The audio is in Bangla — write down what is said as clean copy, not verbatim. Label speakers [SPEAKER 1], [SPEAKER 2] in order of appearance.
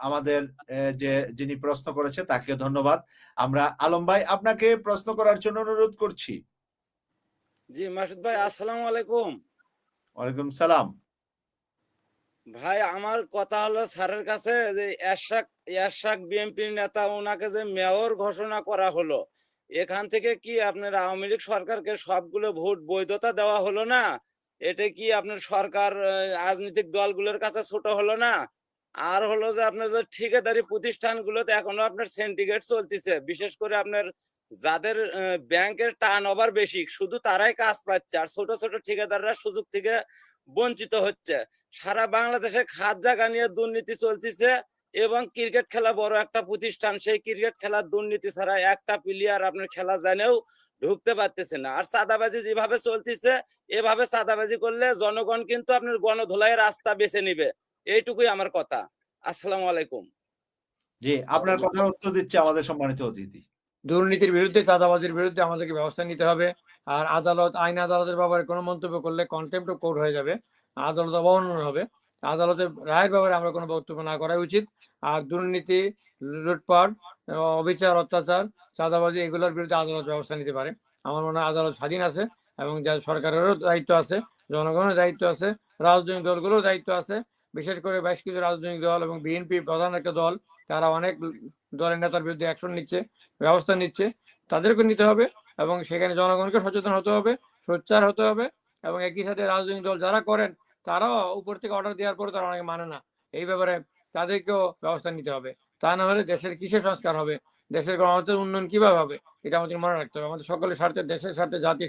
[SPEAKER 1] আমাদের যে যিনি প্রশ্ন করেছে তাকে ধন্যবাদ। আমরা আলম ভাই আপনাকে প্রশ্ন করার জন্য অনুরোধ করছি।
[SPEAKER 2] জি মাসুদ ভাই, আসসালামু আলাইকুম।
[SPEAKER 1] ওয়ালাইকুম সালাম।
[SPEAKER 2] ভাই আমার কথা হলো স্যারের কাছে যে এরশাদ বিএনপির নেতা, ওনাকে যে মেয়র ঘোষণা করা হলো, এখান থেকে কি আপনার আওয়ামী লীগ সরকারকে সবগুলো ভোট বৈধতা দেওয়া হলো না? এটা কি আপনার সরকার রাজনৈতিক দলগুলোর কাছে ছোট হলো না? আর হলো যে আপনার যে ঠিকাদারি প্রতিষ্ঠানগুলোতে এখনো আপনার সিন্ডিকেট চলতেছে, বিশেষ করে আপনার যাদের ব্যাংকের টার্ন ওভার বেশি, শুধু তারাই কাজ পাচ্ছে, আর ছোট ছোট ঠিকাদাররা সুযোগ থেকে বঞ্চিত হচ্ছে। সারা বাংলাদেশে খাত জায়গা নিয়ে দুর্নীতি চলতেছে, এবং ক্রিকেট খেলা বড় একটা প্রতিষ্ঠান, সেই ক্রিকেট খেলার দুর্নীতি ছাড়া একটা প্লেয়ার আপনার খেলা জানেও ঢুকতে পারতেছে না। আর চাঁদাবাজি যেভাবে চলতেছে, এভাবে চাঁদাবাজি করলে জনগণ কিন্তু আপনার গণধোলাইয়ের রাস্তা বেছে নিবে। এইটুকুই আমার কথা। আসসালামু আলাইকুম।
[SPEAKER 1] জি, আপনার কথার উত্তর দিচ্ছে আমাদের সম্মানিত অতিথি।
[SPEAKER 3] দুর্নীতির বিরুদ্ধে, চাঁদাবাজির বিরুদ্ধে আমাদেরকে ব্যবস্থা নিতে হবে। আর আইন আদালতের ব্যাপারে কোনো মন্তব্য করলে কন্টেম্প্ট অফ কোর্ট হয়ে যাবে, আদালত অবমাননা হবে। আদালতের রায়ের ব্যাপারে আমরা কোনো বক্তব্য না করাই উচিত। আর দুর্নীতি, লুটপাট, অবিচার, অত্যাচার, চাঁদাবাজি এগুলোর বিরুদ্ধে আদালত ব্যবস্থা নিতে পারে। আমার মনে হয় আদালত স্বাধীন আছে, এবং যা সরকারেরও দায়িত্ব আছে, জনগণের দায়িত্ব আছে, রাজনৈতিক দলগুলোর দায়িত্ব আছে। বিশেষ করে বেশ কিছু রাজনৈতিক দল এবং বিএনপি প্রধান একটা দল, তারা অনেক দলের নেতার বিরুদ্ধে অ্যাকশন নিচ্ছে, ব্যবস্থা নিচ্ছে। তাদেরকে নিতে হবে, এবং সেখানে জনগণকে সচেতন হতে হবে, সোচ্চার হতে হবে। এবং একই সাথে রাজনৈতিক দল যারা করেন, তারাও উপর থেকে অর্ডার দেওয়ার পরে তারা অনেকে মানে না। এই ব্যাপারে তাদেরকেও ব্যবস্থা নিতে হবে। তা না হলে দেশের কিসের সংস্কার হবে, দেশের গণতন্ত্রের উন্নয়ন কিভাবে হবে, এটা আমাদের মনে রাখতে হবে। আমাদের সকলের স্বার্থে, দেশের স্বার্থে, জাতির